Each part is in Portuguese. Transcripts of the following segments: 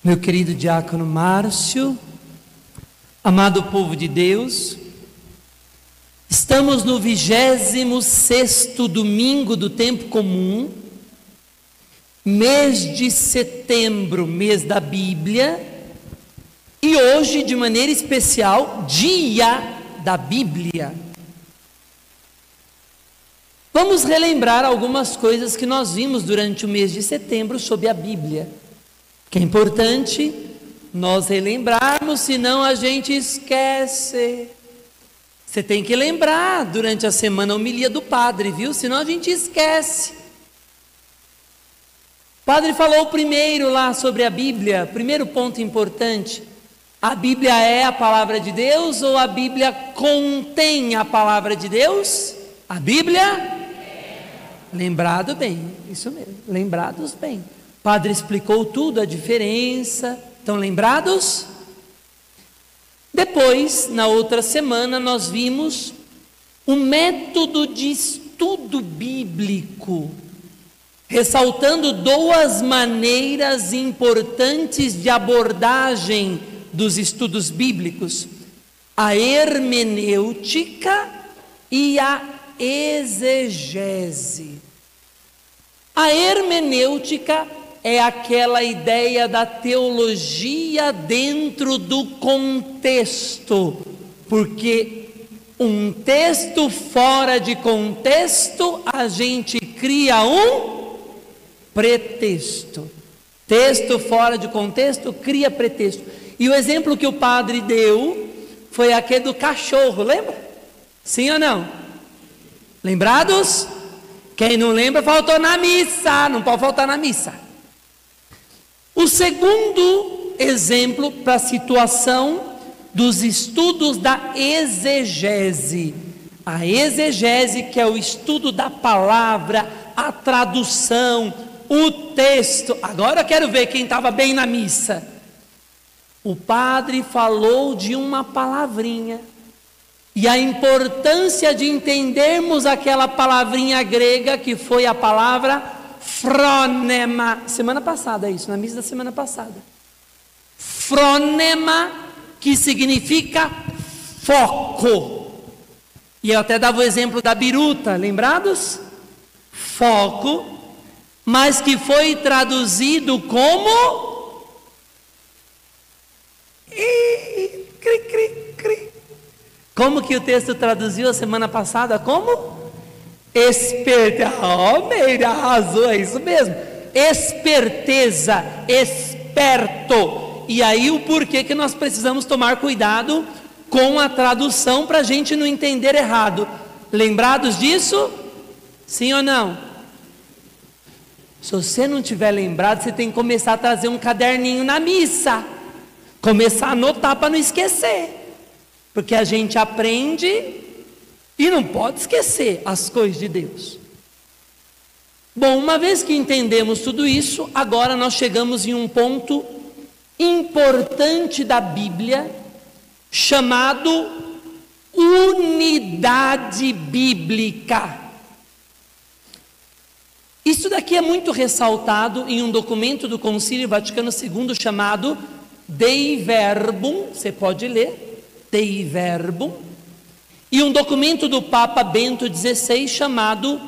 Meu querido diácono Márcio, amado povo de Deus, estamos no 26º domingo do tempo comum, mês de setembro, mês da Bíblia, e hoje, de maneira especial, dia da Bíblia. Vamos relembrar algumas coisas que nós vimos durante o mês de setembro sobre a Bíblia, que é importante nós relembrarmos, senão a gente esquece. Você tem que lembrar durante a semana a homilia do padre, viu? Senão a gente esquece. O padre falou primeiro lá sobre a Bíblia. Primeiro ponto importante: a Bíblia é a palavra de Deus ou a Bíblia contém a palavra de Deus? A Bíblia? Lembrado bem, isso mesmo, lembrados bem. O padre explicou tudo, a diferença. Estão lembrados? Depois, na outra semana, nós vimos o método de estudo bíblico, ressaltando duas maneiras importantes de abordagem dos estudos bíblicos: a hermenêutica e a exegese. A hermenêutica é aquela ideia da teologia dentro do contexto, porque um texto fora de contexto, a gente cria um pretexto. Texto fora de contexto cria pretexto. E o exemplo que o padre deu foi aquele do cachorro, lembra? Sim ou não? Lembrados? Quem não lembra, faltou na missa, não pode faltar na missa. O segundo exemplo para a situação dos estudos da exegese. A exegese, que é o estudo da palavra, a tradução, o texto. Agora eu quero ver quem estava bem na missa. O padre falou de uma palavrinha. E a importância de entendermos aquela palavrinha grega que foi a palavra frônema. Semana passada isso, na missa da semana passada. Frônema, que significa foco. E eu até dava o exemplo da biruta, lembrados? Foco, mas que foi traduzido como... Cri, cri, cri. Como que o texto traduziu a semana passada? Como? Esperteza. Oh, Meira, arrasou, é isso mesmo. Esperteza, esperto. E aí o porquê que nós precisamos tomar cuidado com a tradução para a gente não entender errado. Lembrados disso? Sim ou não? Se você não tiver lembrado, você tem que começar a trazer um caderninho na missa. Começar a anotar para não esquecer. Porque a gente aprende e não pode esquecer as coisas de Deus. Bom, uma vez que entendemos tudo isso, agora nós chegamos em um ponto importante da Bíblia, chamado unidade bíblica. Isso daqui é muito ressaltado em um documento do Concílio Vaticano II chamado Dei Verbum, você pode ler, Dei Verbum, e um documento do Papa Bento XVI chamado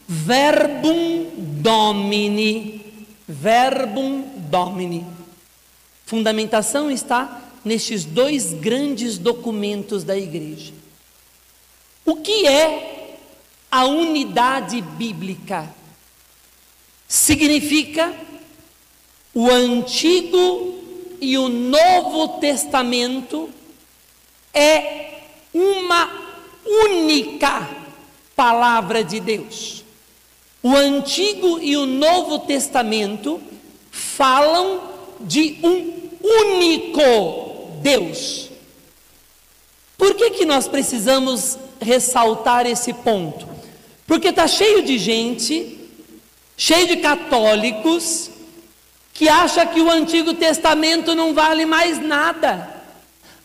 Verbum Domini. Verbum Domini. Fundamentação está nestes dois grandes documentos da Igreja. O que é a unidade bíblica? Significa o Antigo e o Novo Testamento é uma única palavra de Deus. O Antigo e o Novo Testamento falam de um único Deus. Por que nós precisamos ressaltar esse ponto? Porque está cheio de gente, cheio de católicos, que acha que o Antigo Testamento não vale mais nada.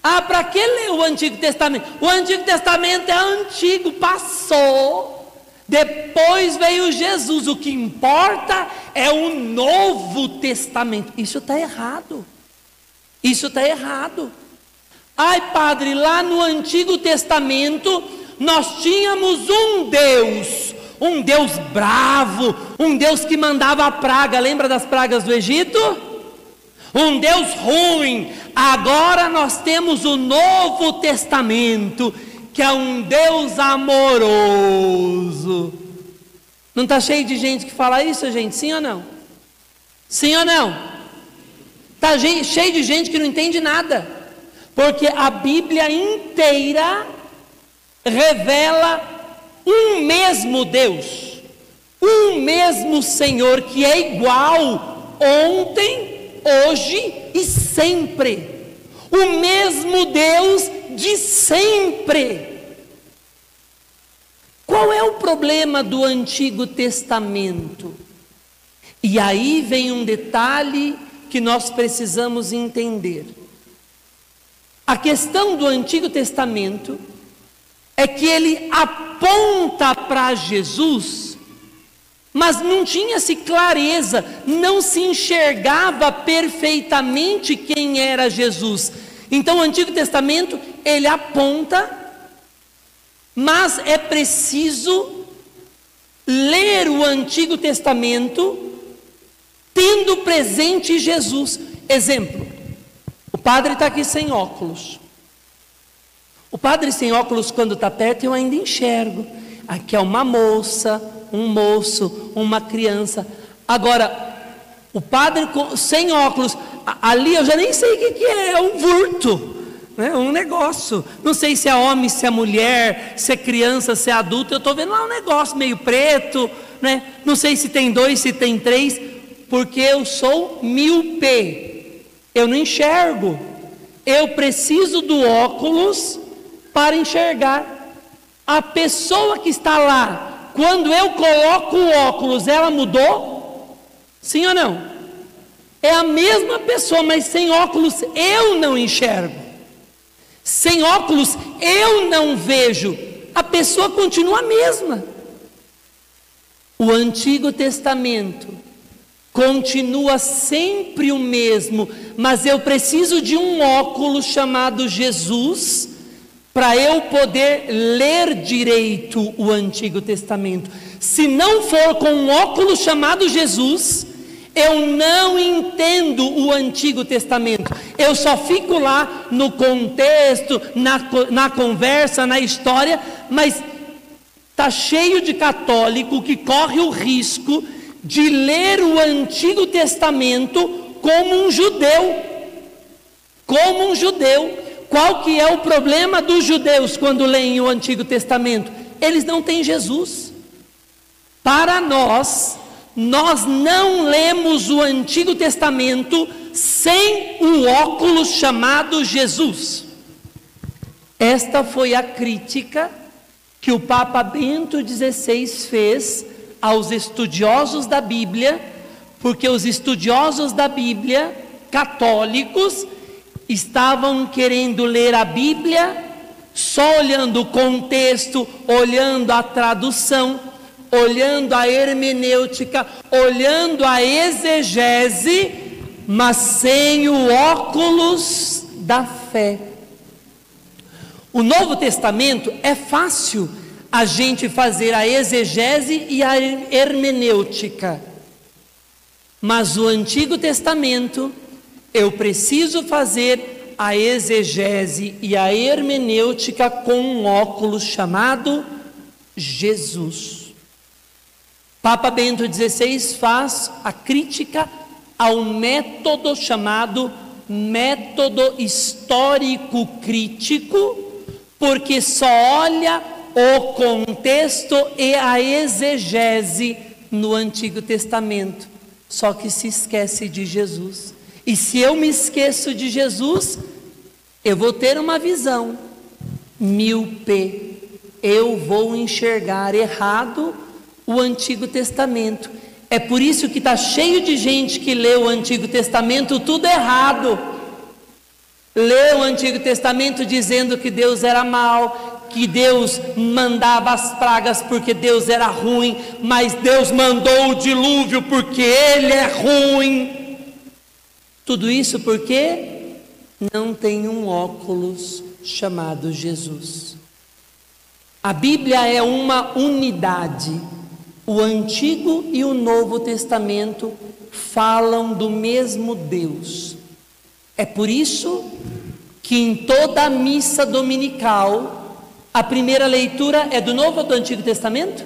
Ah, para que ler o Antigo Testamento? O Antigo Testamento é antigo, passou. Depois veio Jesus. O que importa é o Novo Testamento. Isso está errado. Isso está errado. Ai, padre, lá no Antigo Testamento nós tínhamos um Deus bravo, um Deus que mandava a praga. Lembra das pragas do Egito? Um Deus ruim. Agora nós temos o Novo Testamento, que é um Deus amoroso. Não está cheio de gente que fala isso, gente? Sim ou não? Sim ou não? Está cheio de gente que não entende nada. Porque a Bíblia inteira revela um mesmo Deus, um mesmo Senhor, que é igual ontem, hoje e sempre. O mesmo Deus de sempre. Qual é o problema do Antigo Testamento? E aí vem um detalhe que nós precisamos entender. A questão do Antigo Testamento é que ele aponta para Jesus, mas não tinha-se clareza, não se enxergava perfeitamente quem era Jesus. Então o Antigo Testamento, ele aponta, mas é preciso ler o Antigo Testamento tendo presente Jesus. Exemplo, o padre está aqui sem óculos. O padre sem óculos, quando está perto, eu ainda enxergo. Aqui é uma moça, um moço, uma criança. Agora, o padre sem óculos, ali eu já nem sei o que é um vulto, né? Um negócio. Não sei se é homem, se é mulher, se é criança, se é adulto. Eu estou vendo lá um negócio meio preto, né? Não sei se tem 2, se tem 3, porque eu sou míope. Eu não enxergo. Eu preciso do óculos para enxergar. A pessoa que está lá, quando eu coloco o óculos, ela mudou? Sim ou não? É a mesma pessoa, mas sem óculos eu não enxergo. Sem óculos eu não vejo. A pessoa continua a mesma. O Antigo Testamento continua sempre o mesmo, mas eu preciso de um óculos chamado Jesus para eu poder ler direito o Antigo Testamento. Se não for com um óculos chamado Jesus, eu não entendo o Antigo Testamento. Eu só fico lá no contexto, na conversa, na história, mas está cheio de católico que corre o risco de ler o Antigo Testamento como um judeu. Como um judeu. Qual que é o problema dos judeus quando leem o Antigo Testamento? Eles não têm Jesus. Para nós não lemos o Antigo Testamento sem o óculos chamado Jesus. Esta foi a crítica que o Papa Bento XVI fez aos estudiosos da Bíblia, porque os estudiosos da Bíblia, católicos, estavam querendo ler a Bíblia só olhando o contexto, olhando a tradução, olhando a hermenêutica, olhando a exegese, mas sem o óculos da fé. O Novo Testamento é fácil a gente fazer a exegese e a hermenêutica, mas o Antigo Testamento eu preciso fazer a exegese e a hermenêutica com um óculos chamado Jesus. Papa Bento XVI faz a crítica ao método chamado método histórico crítico, porque só olha o contexto e a exegese no Antigo Testamento, só que se esquece de Jesus. E se eu me esqueço de Jesus, eu vou ter uma visão míope, eu vou enxergar errado o Antigo Testamento. É por isso que está cheio de gente que lê o Antigo Testamento tudo errado. Lê o Antigo Testamento dizendo que Deus era mau, que Deus mandava as pragas porque Deus era ruim, mas Deus mandou o dilúvio porque Ele é ruim. Tudo isso por quê? não tem um óculos chamado Jesus. A Bíblia é uma unidade. O Antigo e o Novo Testamento falam do mesmo Deus. É por isso que em toda a missa dominical, a primeira leitura é do Novo ou do Antigo Testamento?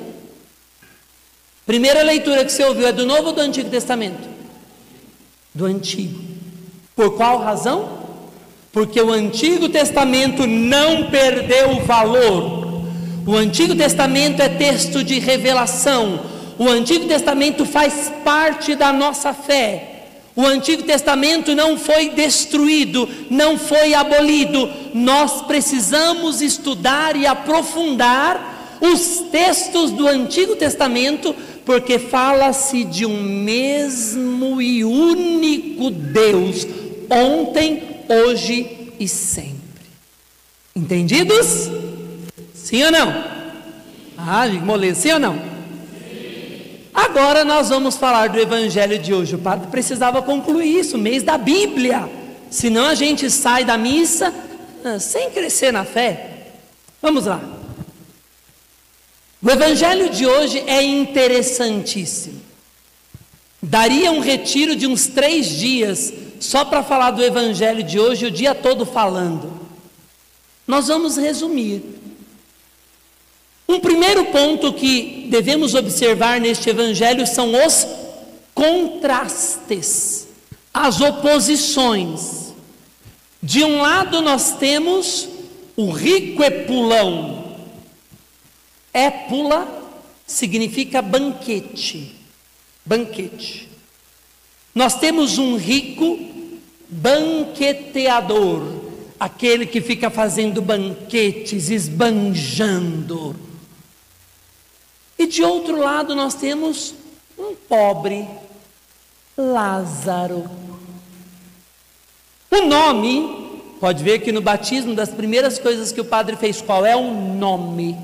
Primeira leitura que você ouviu é do Novo ou do Antigo Testamento? Do Antigo. Por qual razão? Porque o Antigo Testamento não perdeu o valor. O Antigo Testamento é texto de revelação. O Antigo Testamento faz parte da nossa fé. O Antigo Testamento não foi destruído, não foi abolido. Nós precisamos estudar e aprofundar os textos do Antigo Testamento, porque fala-se de um mesmo e único Deus, ontem, hoje e sempre. Entendidos? Sim ou não? Ah, moleza, sim ou não? Sim. Agora nós vamos falar do Evangelho de hoje. O padre precisava concluir isso, mês da Bíblia. Senão a gente sai da missa sem crescer na fé. Vamos lá. O Evangelho de hoje é interessantíssimo. Daria um retiro de uns 3 dias só para falar do Evangelho de hoje, o dia todo falando. Nós vamos resumir. Um primeiro ponto que devemos observar neste Evangelho são os contrastes, as oposições. De um lado nós temos o rico epulão. Épula significa banquete, banquete. Nós temos um rico banqueteador, aquele que fica fazendo banquetes, esbanjando. E de outro lado nós temos um pobre, Lázaro. O nome, pode ver que no batismo, das primeiras coisas que o padre fez, qual é o nome?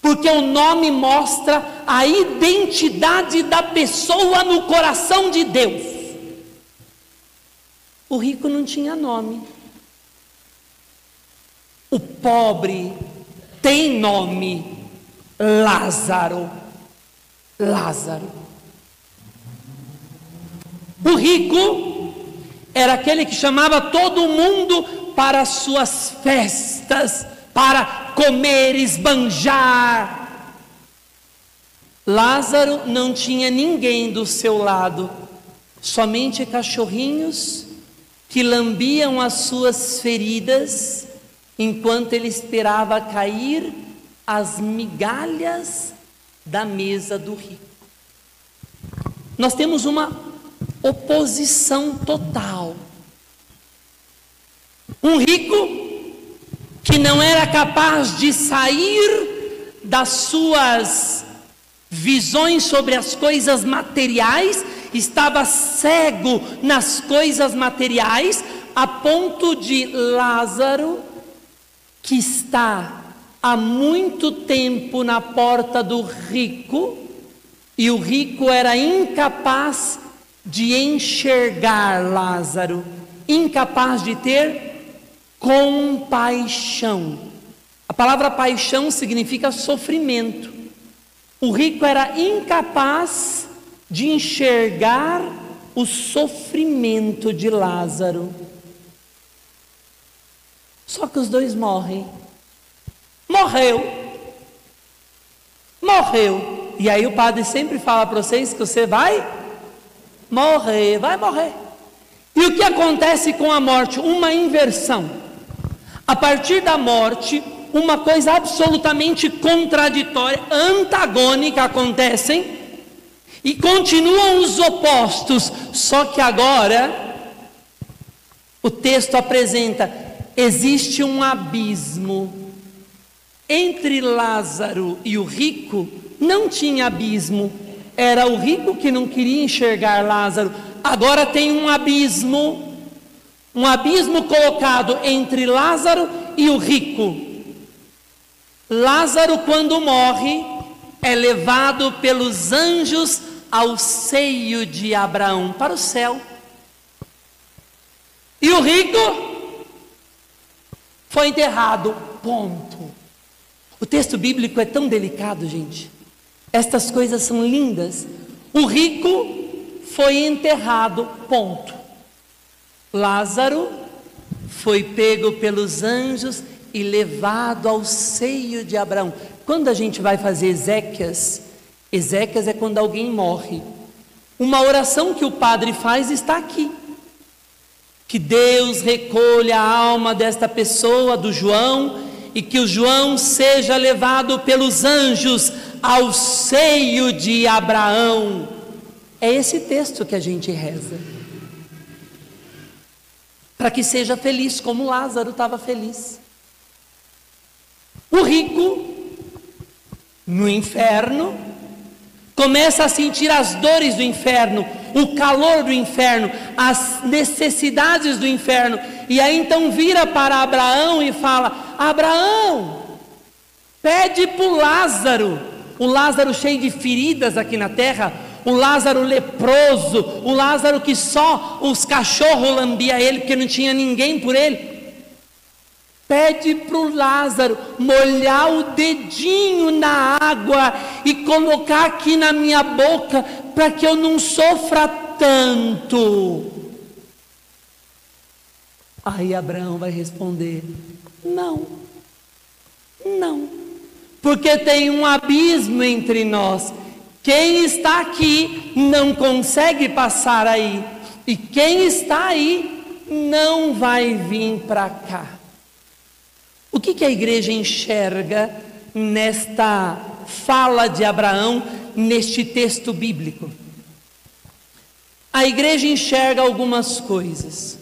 Porque o nome mostra a identidade da pessoa no coração de Deus. O rico não tinha nome. O pobre tem nome. Lázaro. Lázaro. O rico era aquele que chamava todo mundo para as suas festas, para comer, esbanjar. Lázaro não tinha ninguém do seu lado, somente cachorrinhos que lambiam as suas feridas, enquanto ele esperava cair as migalhas da mesa do rico. Nós temos uma oposição total. Um rico que não era capaz de sair das suas visões sobre as coisas materiais, estava cego nas coisas materiais, a ponto de Lázaro, que está há muito tempo na porta do rico, e o rico era incapaz de enxergar Lázaro, incapaz de ter compaixão. A palavra paixão significa sofrimento. O rico era incapaz de enxergar o sofrimento de Lázaro. Só que os dois morrem. Morreu. E aí o padre sempre fala para vocês que você vai morrer. E o que acontece com a morte? Uma inversão. A partir da morte, uma coisa absolutamente contraditória, antagônica acontecem, e continuam os opostos, só que agora o texto apresenta, existe um abismo. Entre Lázaro e o rico não tinha abismo, era o rico que não queria enxergar Lázaro. Agora tem um abismo colocado entre Lázaro e o rico. Lázaro, quando morre, é levado pelos anjos ao seio de Abraão, para o céu. E o rico foi enterrado, ponto. O texto bíblico é tão delicado, gente. Estas coisas são lindas. O rico foi enterrado, ponto. Lázaro foi pego pelos anjos e levado ao seio de Abraão. Quando a gente vai fazer Ezequias é quando alguém morre. Uma oração que o padre faz está aqui. Que Deus recolha a alma desta pessoa, do João, e que o João seja levado pelos anjos ao seio de Abraão. É esse texto que a gente reza. Para que seja feliz como Lázaro estava feliz. O rico, no inferno, começa a sentir as dores do inferno, o calor do inferno, as necessidades do inferno. E aí então vira para Abraão e fala: Abraão, pede para o Lázaro cheio de feridas aqui na terra, o Lázaro leproso, o Lázaro que só os cachorros lambiam ele, porque não tinha ninguém por ele. Pede para o Lázaro molhar o dedinho na água e colocar aqui na minha boca, para que eu não sofra tanto. Aí Abraão vai responder: não, porque tem um abismo entre nós. Quem está aqui não consegue passar aí, e quem está aí não vai vir para cá. O que a igreja enxerga nesta fala de Abraão, neste texto bíblico? A igreja enxerga algumas coisas.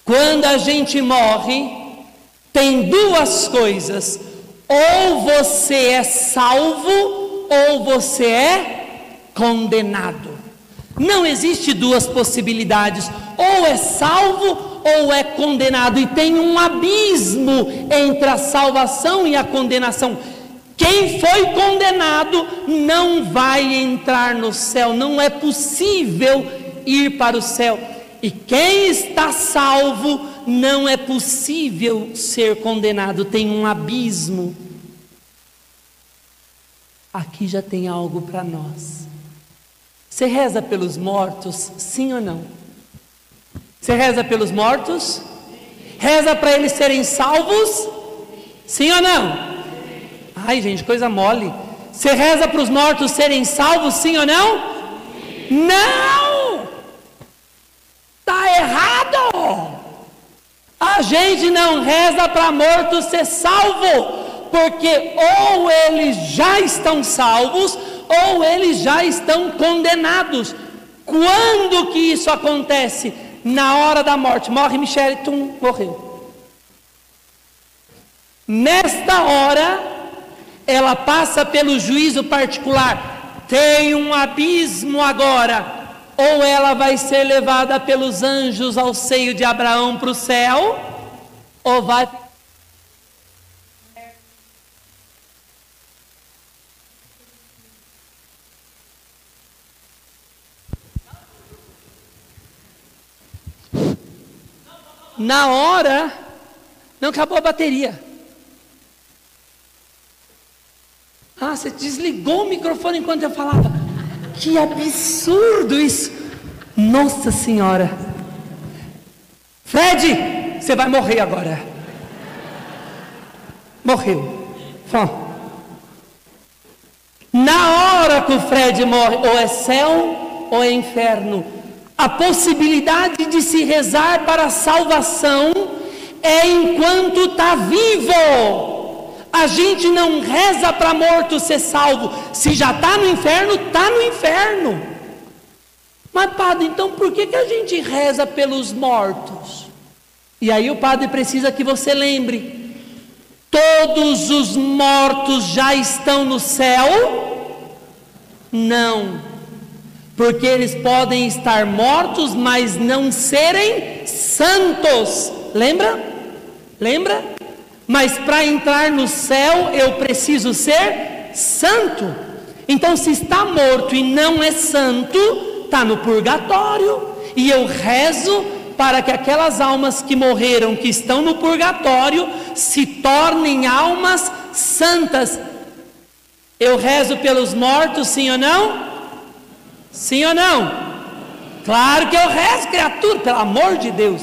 Quando a gente morre, tem duas coisas: ou você é salvo, ou você é condenado. Não existe duas possibilidades: ou é salvo ou é condenado. E tem um abismo entre a salvação e a condenação. Quem foi condenado não vai entrar no céu, não é possível ir para o céu. E quem está salvo, não é possível ser condenado, tem um abismo. Aqui já tem algo para nós. Você reza pelos mortos, sim ou não? Você reza pelos mortos? Reza para eles serem salvos? Sim ou não? Ai, gente, coisa mole. Você reza para os mortos serem salvos, sim ou não? Não! Está errado! A gente não reza para morto ser salvo, porque ou eles já estão salvos, ou eles já estão condenados. Quando que isso acontece? Na hora da morte. Morre Michele, morreu. Nesta hora, ela passa pelo juízo particular. Tem um abismo agora. Ou ela vai ser levada pelos anjos ao seio de Abraão para o céu, ou vai... Na hora, não acabou a bateria. Ah, você desligou o microfone enquanto eu falava. Que absurdo isso. Nossa Senhora. Fred, você vai morrer agora. Morreu. Na hora que o Fred morre, ou é céu ou é inferno. A possibilidade de se rezar para a salvação é enquanto está vivo. A gente não reza para morto ser salvo. Se já está no inferno, está no inferno. Mas padre, então por que a gente reza pelos mortos? E aí o padre precisa que você lembre: todos os mortos já estão no céu? Não. Porque eles podem estar mortos, mas não serem santos. Lembra? Mas para entrar no céu, eu preciso ser santo. Então, se está morto e não é santo, está no purgatório. E eu rezo para que aquelas almas que morreram, que estão no purgatório, se tornem almas santas. Eu rezo pelos mortos, sim ou não? Sim ou não? Claro que eu rezo, criatura, pelo amor de Deus.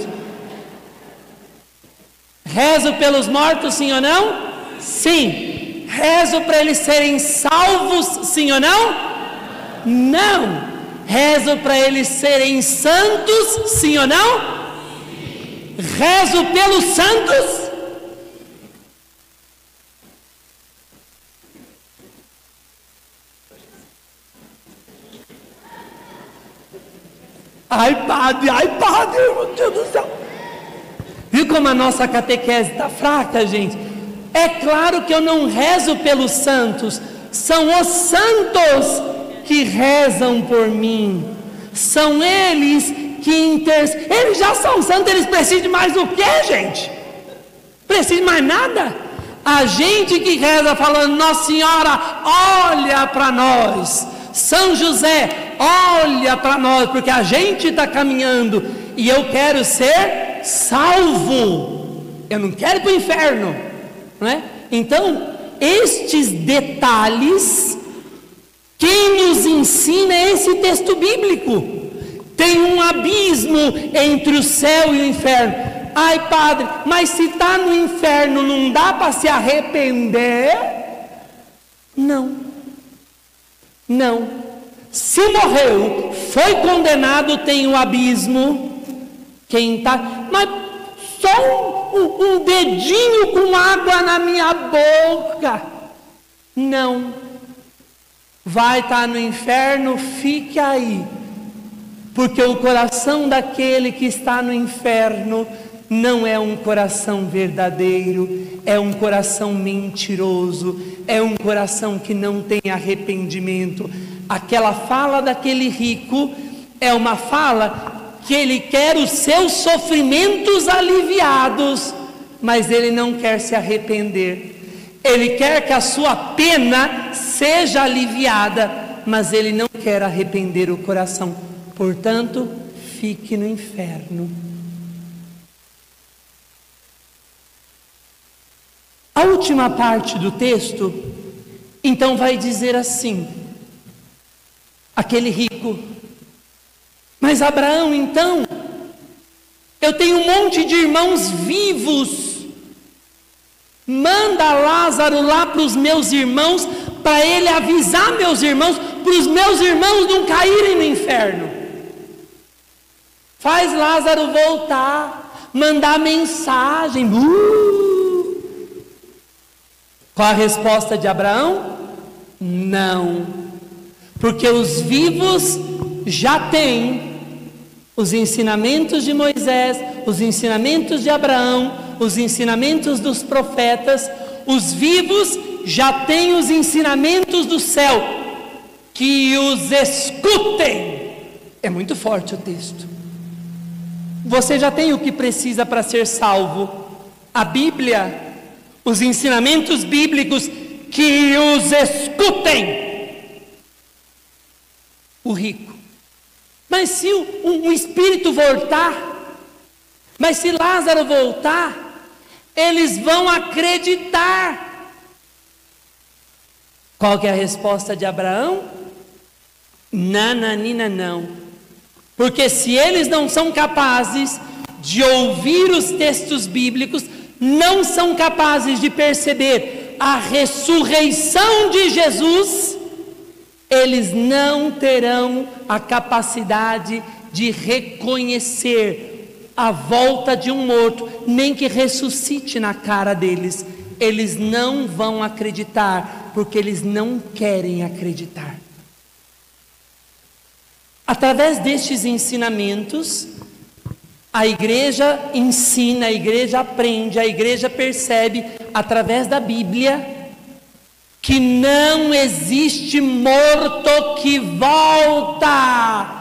Rezo pelos mortos, sim ou não? Sim. Rezo para eles serem salvos, sim ou não? Não. Rezo para eles serem santos, sim ou não? Rezo pelos santos. Ai, padre, meu Deus do céu. Viu como a nossa catequese está fraca, gente? É claro que eu não rezo pelos santos, são os santos que rezam por mim, são eles que eles já são santos, eles precisam de mais o quê, gente? Precisam de mais nada? A gente que reza falando, Nossa Senhora, olha para nós, São José, olha para nós, porque a gente está caminhando, e eu quero ser salvo, eu não quero ir para o inferno, não é? Então, estes detalhes, quem nos ensina é esse texto bíblico. Tem um abismo entre o céu e o inferno. Ai, padre, mas se está no inferno, não dá para se arrepender? Não. Se morreu, foi condenado, tem um abismo. Quem está... Mas só um dedinho com água na minha boca. Não. Vai estar no inferno, fique aí. Porque o coração daquele que está no inferno não é um coração verdadeiro, é um coração mentiroso, é um coração que não tem arrependimento. Aquela fala daquele rico é uma fala que ele quer os seus sofrimentos aliviados, mas ele não quer se arrepender. Ele quer que a sua pena seja aliviada, mas ele não quer arrepender o coração. Portanto, fique no inferno. A última parte do texto, então, vai dizer assim: aquele rico, mas Abraão, então, eu tenho um monte de irmãos vivos, manda Lázaro lá para os meus irmãos, para ele avisar meus irmãos, para os meus irmãos não caírem no inferno. Faz Lázaro voltar, mandar mensagem. Qual a resposta de Abraão? Não, porque os vivos já têm os ensinamentos de Moisés, os ensinamentos de Abraão, os ensinamentos dos profetas. Os vivos já têm os ensinamentos do céu, que os escutem. É muito forte o texto. Você já tem o que precisa para ser salvo: a Bíblia, os ensinamentos bíblicos, que os escutem. O rico: mas se um espírito voltar, mas se Lázaro voltar, eles vão acreditar. Qual que é a resposta de Abraão? Nananina, não. Porque se eles não são capazes de ouvir os textos bíblicos, não são capazes de perceber a ressurreição de Jesus, eles não terão a capacidade de reconhecer a volta de um morto, nem que ressuscite na cara deles. Eles não vão acreditar, porque eles não querem acreditar. Através destes ensinamentos, a igreja ensina, a igreja aprende, a igreja percebe, através da Bíblia, que não existe morto que volta.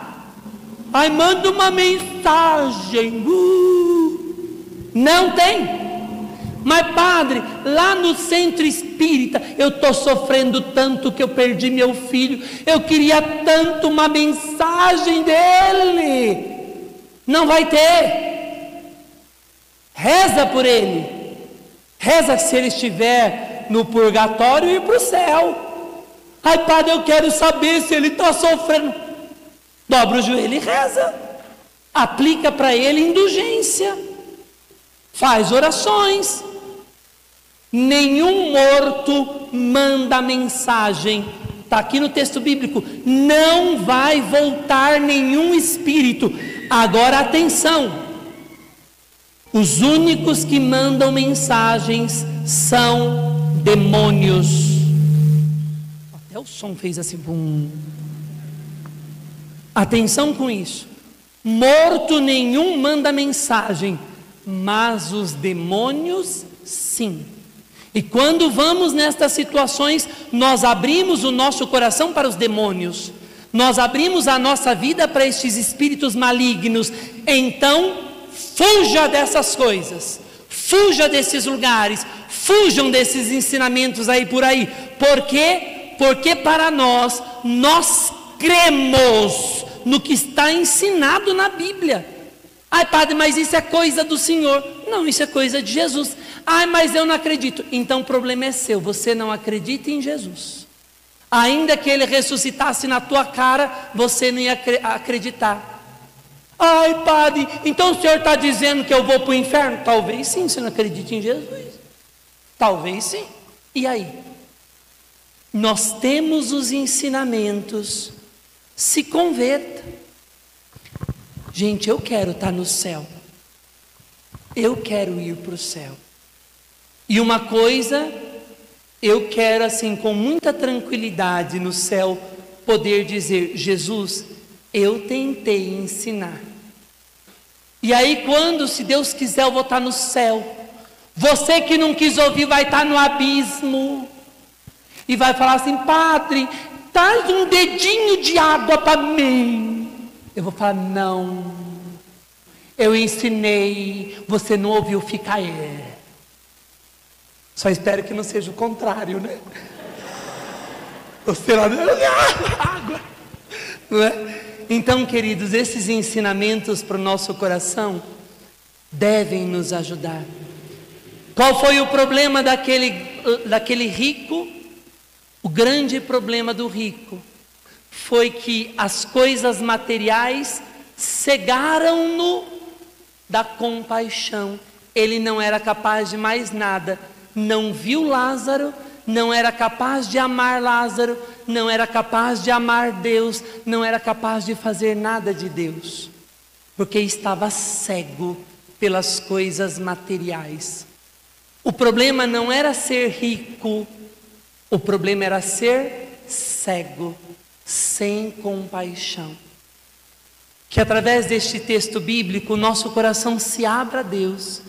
Ai, manda uma mensagem. Não tem. Mas padre, lá no centro espírita, eu estou sofrendo tanto que eu perdi meu filho, eu queria tanto uma mensagem dele. Não vai ter. Reza por ele. Reza se ele estiver no purgatório e ir para o céu. Ai, padre, eu quero saber se ele está sofrendo. Dobra o joelho e reza. Aplica para ele indulgência. Faz orações. Nenhum morto manda mensagem. Está aqui no texto bíblico. Não vai voltar nenhum espírito. Agora atenção. Os únicos que mandam mensagens são demônios. Até o som fez assim, bum. Atenção com isso. Morto nenhum manda mensagem, mas os demônios sim. E quando vamos nestas situações, nós abrimos o nosso coração para os demônios. Nós abrimos a nossa vida para estes espíritos malignos. Então, fuja dessas coisas, fuja desses lugares, fujam desses ensinamentos aí por aí. Por quê? Porque para nós cremos no que está ensinado na Bíblia. Ai, padre, mas isso é coisa do Senhor. Não, isso é coisa de Jesus. Ai, mas eu não acredito. Então o problema é seu, você não acredita em Jesus. Ainda que ele ressuscitasse na tua cara, você não ia acreditar. Ai, padre, então o senhor está dizendo que eu vou para o inferno? Talvez sim, você não acredita em Jesus. Talvez sim. E aí? Nós temos os ensinamentos. Se converta. Gente, eu quero estar no céu. Eu quero ir para o céu. E uma coisa, eu quero assim, com muita tranquilidade no céu, poder dizer: Jesus, eu tentei ensinar. E aí quando, se Deus quiser, eu vou estar no céu. Você que não quis ouvir vai estar no abismo. E vai falar assim: padre, traz um dedinho de água para mim. Eu vou falar: não. Eu ensinei, você não ouviu, fica aí. Só espero que não seja o contrário, né? Você lá, água. Não é? Então, queridos, esses ensinamentos para o nosso coração devem nos ajudar. Qual foi o problema daquele rico? O grande problema do rico foi que as coisas materiais cegaram-no da compaixão. Ele não era capaz de mais nada. Não viu Lázaro, não era capaz de amar Lázaro, não era capaz de amar Deus, não era capaz de fazer nada de Deus, porque estava cego pelas coisas materiais. O problema não era ser rico, o problema era ser cego, sem compaixão. Que através deste texto bíblico o nosso coração se abra a Deus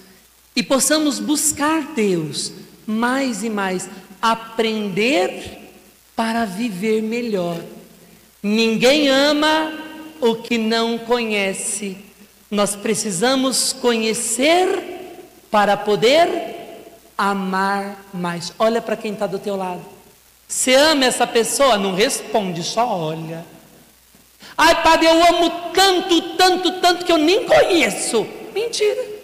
e possamos buscar Deus mais e mais, aprender para viver melhor. Ninguém ama o que não conhece. Nós precisamos conhecer para poder amar mais. Olha para quem está do teu lado. Você ama essa pessoa? Não responde, só olha. Ai, padre, eu amo tanto, tanto, tanto que eu nem conheço. Mentira.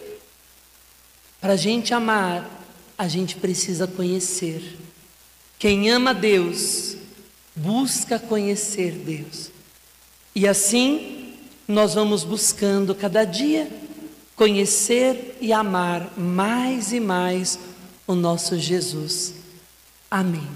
Para a gente amar, a gente precisa conhecer. Quem ama Deus, busca conhecer Deus. E assim, nós vamos buscando cada dia conhecer e amar mais e mais o nosso Jesus. Amém.